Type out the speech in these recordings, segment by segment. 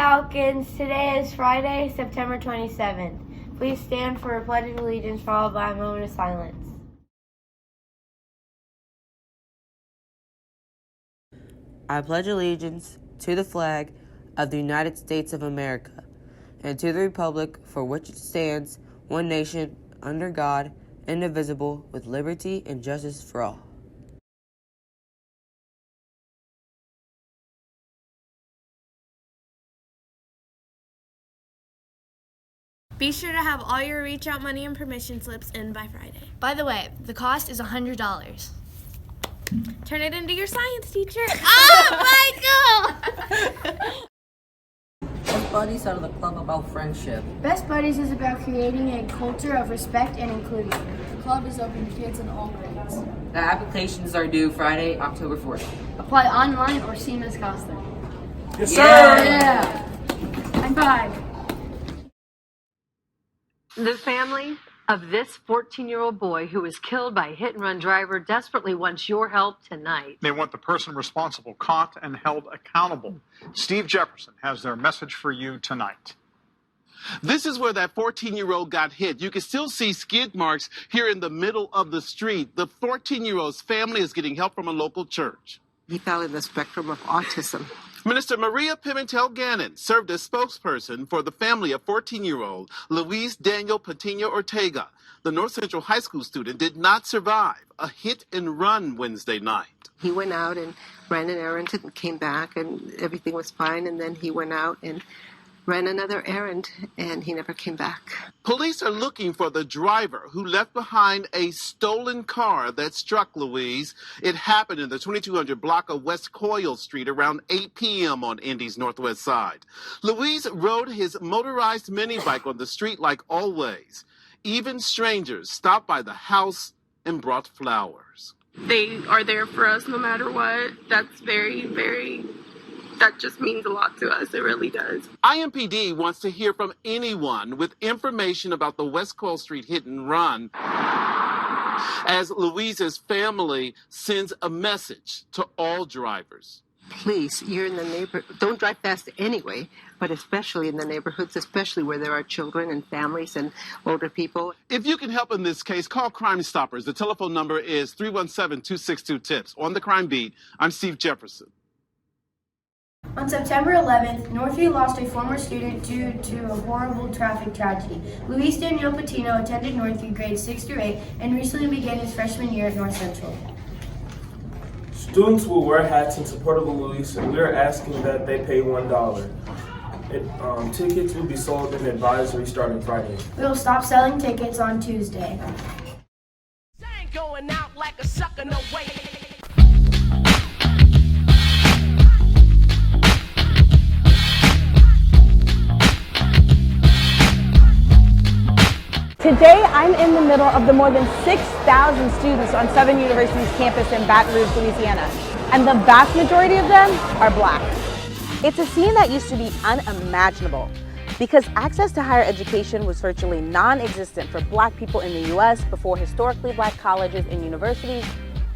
Falcons! Today is Friday, September 27th. Please stand for a Pledge of Allegiance followed by a moment of silence. I pledge allegiance to the flag of the United States of America and to the republic for which it stands, one nation, under God, indivisible, with liberty and justice for all. Be sure to have all your reach out money and permission slips in by Friday. By the way, the cost is $100. Turn it into your science teacher. Oh, Michael! Best Buddies are the club about friendship. Best Buddies is about creating a culture of respect and inclusion. The club is open to kids in all grades. The applications are due Friday, October 4th. Apply online or see Ms. Costa. Yes, sir! Yeah! High five! The family of this 14-year-old boy who was killed by a hit-and-run driver desperately wants your help tonight. They want the person responsible caught and held accountable. Steve Jefferson has their message for you tonight. This is where that 14-year-old got hit. You can still see skid marks here in the middle of the street. The 14-year-old's family is getting help from a local church. He fell in the spectrum of autism. Minister Maria Pimentel-Gannon served as spokesperson for the family of 14-year-old Luis Daniel Patino Ortega. The North Central High School student did not survive a hit and run Wednesday night. He went out and ran an errand and came back and everything was fine. And then he went out and ran another errand and he never came back. Police are looking for the driver who left behind a stolen car that struck Louise. It happened in the 2200 block of West Coyle Street around 8 p.m. on Indy's northwest side. Louise rode his motorized mini bike on the street like always. Even strangers stopped by the house and brought flowers. They are there for us no matter what. That's that just means a lot to us. It really does. IMPD wants to hear from anyone with information about the West Coyle Street hit and run as Louise's family sends a message to all drivers. Please, you're in the neighborhood. Don't drive fast anyway, but especially in the neighborhoods, especially where there are children and families and older people. If you can help in this case, call Crime Stoppers. The telephone number is 317-262-TIPS. On the Crime Beat, I'm Steve Jefferson. On September 11th, Northview lost a former student due to a horrible traffic tragedy. Luis Daniel Patino attended Northview grades 6 through 8 and recently began his freshman year at North Central. Students will wear hats in support of Luis, and we are asking that they pay $1. Tickets will be sold in advisory starting Friday. We will stop selling tickets on Tuesday. Going out like a sucker, no way. Today, I'm in the middle of the more than 6,000 students on Southern University's campus in Baton Rouge, Louisiana, and the vast majority of them are Black. It's a scene that used to be unimaginable because access to higher education was virtually non-existent for Black people in the U.S. before historically Black colleges and universities,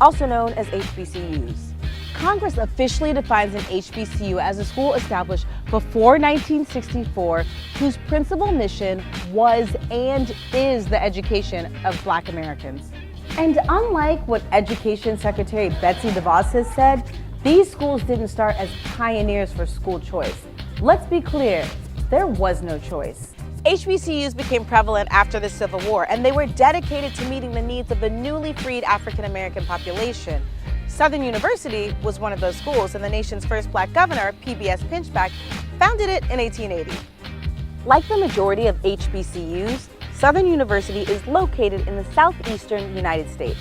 also known as HBCUs. Congress officially defines an HBCU as a school established before 1964 whose principal mission was and is the education of Black Americans. And unlike what Education Secretary Betsy DeVos has said, these schools didn't start as pioneers for school choice. Let's be clear, there was no choice. HBCUs became prevalent after the Civil War, and they were dedicated to meeting the needs of the newly freed African American population. Southern University was one of those schools, and the nation's first Black governor, PBS Pinchback, founded it in 1880. Like the majority of HBCUs, Southern University is located in the southeastern United States.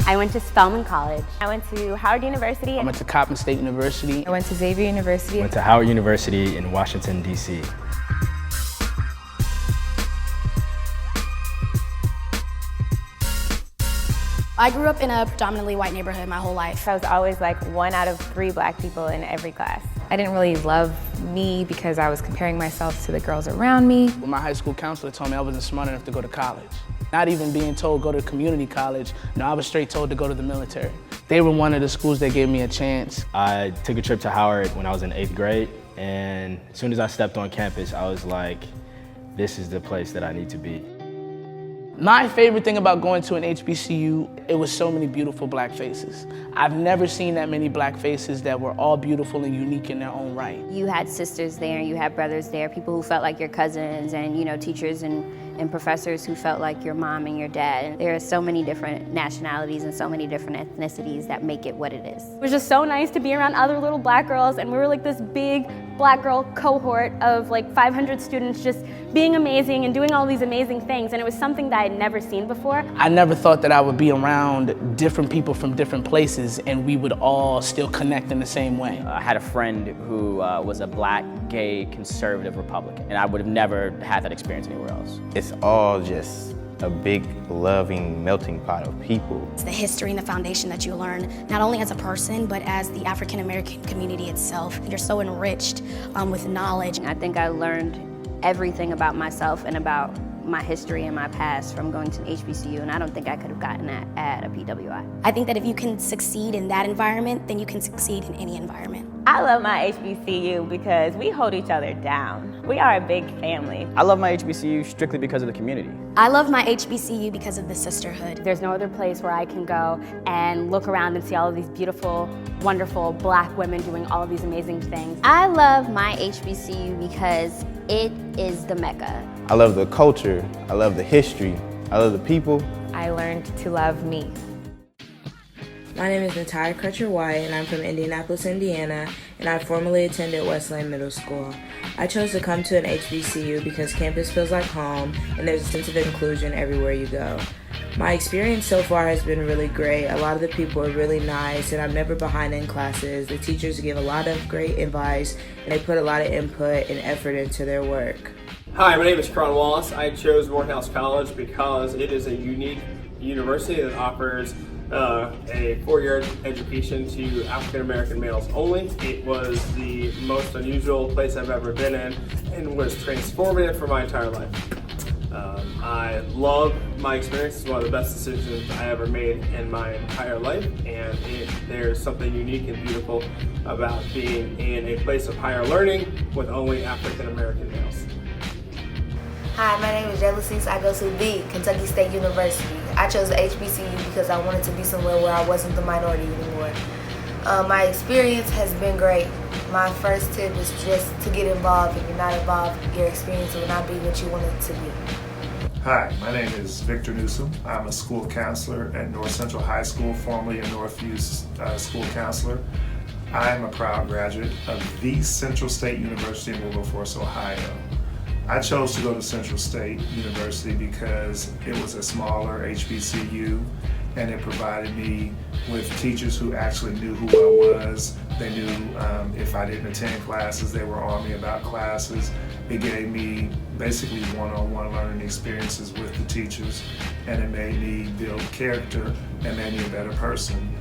I went to Spelman College. I went to Howard University. I went to Coppin State University. I went to Xavier University. I went to Howard University in Washington, D.C. I grew up in a predominantly white neighborhood my whole life. I was always like 1 out of 3 Black people in every class. I didn't really love me because I was comparing myself to the girls around me. Well, my high school counselor told me I wasn't smart enough to go to college. Not even being told go to community college. No, I was straight told to go to the military. They were one of the schools that gave me a chance. I took a trip to Howard when I was in 8th grade, and as soon as I stepped on campus, I was like, this is the place that I need to be. My favorite thing about going to an HBCU, it was so many beautiful black faces. I've never seen that many black faces that were all beautiful and unique in their own right. You had sisters there, you had brothers there, people who felt like your cousins, and teachers and professors who felt like your mom and your dad. And there are so many different nationalities and so many different ethnicities that make it what it is. It was just so nice to be around other little black girls, and we were like this big black girl cohort of like 500 students just being amazing and doing all these amazing things, and it was something that I'd never seen before. I never thought that I would be around different people from different places and we would all still connect in the same way. I had a friend who was a black, gay, conservative Republican, and I would have never had that experience anywhere else. It's all just a big, loving, melting pot of people. It's the history and the foundation that you learn, not only as a person, but as the African American community itself. You're so enriched with knowledge. I think I learned everything about myself and about my history and my past from going to an HBCU, and I don't think I could have gotten that at a PWI. I think that if you can succeed in that environment, then you can succeed in any environment. I love my HBCU because we hold each other down. We are a big family. I love my HBCU strictly because of the community. I love my HBCU because of the sisterhood. There's no other place where I can go and look around and see all of these beautiful, wonderful black women doing all of these amazing things. I love my HBCU because it is the Mecca. I love the culture, I love the history, I love the people. I learned to love me. My name is Natia Crutcher-White, and I'm from Indianapolis, Indiana, and I formerly attended Westland Middle School. I chose to come to an HBCU because campus feels like home, and there's a sense of inclusion everywhere you go. My experience so far has been really great. A lot of the people are really nice, and I'm never behind in classes. The teachers give a lot of great advice, and they put a lot of input and effort into their work. Hi, my name is Cron Wallace. I chose Morehouse College because it is a unique university that offers a 4-year education to African American males only. It was the most unusual place I've ever been in and was transformative for my entire life. I love my experience. It's one of the best decisions I ever made in my entire life, and there's something unique and beautiful about being in a place of higher learning with only African American males. Hi, my name is Jealousy. I go to the Kentucky State University. I chose the HBCU because I wanted to be somewhere where I wasn't the minority anymore. My experience has been great. My first tip is just to get involved. If you're not involved, your experience will not be what you want it to be. Hi, my name is Victor Newsom. I'm a school counselor at North Central High School, formerly a Northview school counselor. I am a proud graduate of the Central State University in Wilberforce, Ohio. I chose to go to Central State University because it was a smaller HBCU, and it provided me with teachers who actually knew who I was. They knew if I didn't attend classes, they were on me about classes. It gave me basically one-on-one learning experiences with the teachers, and it made me build character and made me a better person.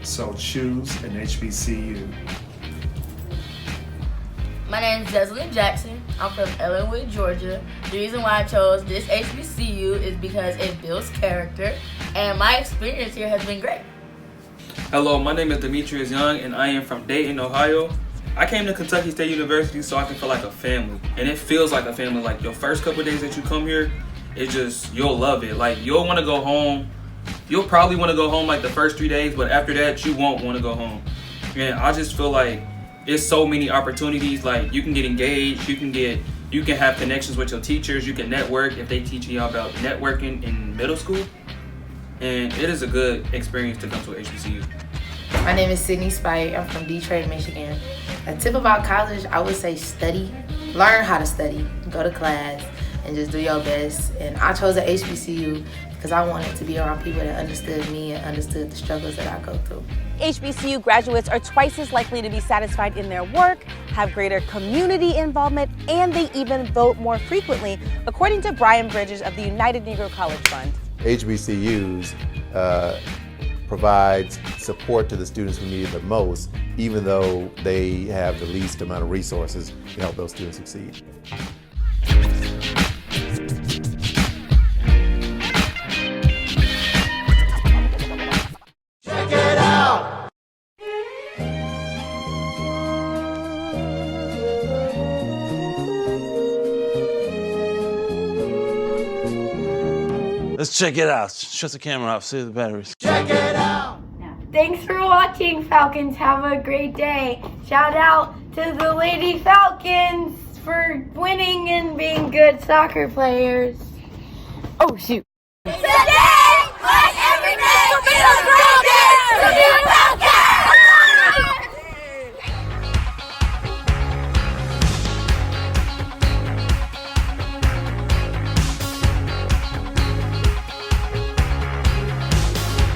So choose an HBCU. My name is Jessalyn Jackson. I'm from Ellenwood, Georgia. The reason why I chose this HBCU is because it builds character, and my experience here has been great. Hello, my name is Demetrius Young, and I am from Dayton, Ohio. I came to Kentucky State University so I can feel like a family, and it feels like a family. Like your first couple of days that you come here, you'll love it. Like you'll want to go home. You'll probably want to go home like the first 3 days, but after that, you won't want to go home. And I just feel like it's so many opportunities. Like you can get engaged, you can have connections with your teachers, you can network if they teach you about networking in middle school. And it is a good experience to come to a HBCU. My name is Sydney Spite. I'm from Detroit, Michigan. A tip about college, I would say study. Learn how to study, go to class, and just do your best. And I chose a HBCU because I wanted to be around people that understood me and understood the struggles that I go through. HBCU graduates are twice as likely to be satisfied in their work, have greater community involvement, and they even vote more frequently, according to Brian Bridges of the United Negro College Fund. HBCUs provides support to the students who need it the most, even though they have the least amount of resources to help those students succeed. Check it out. Let's check it out. Shut the camera off. Save the batteries. Check it out. Thanks for watching, Falcons. Have a great day. Shout out to the Lady Falcons for winning and being good soccer players. Oh, shoot.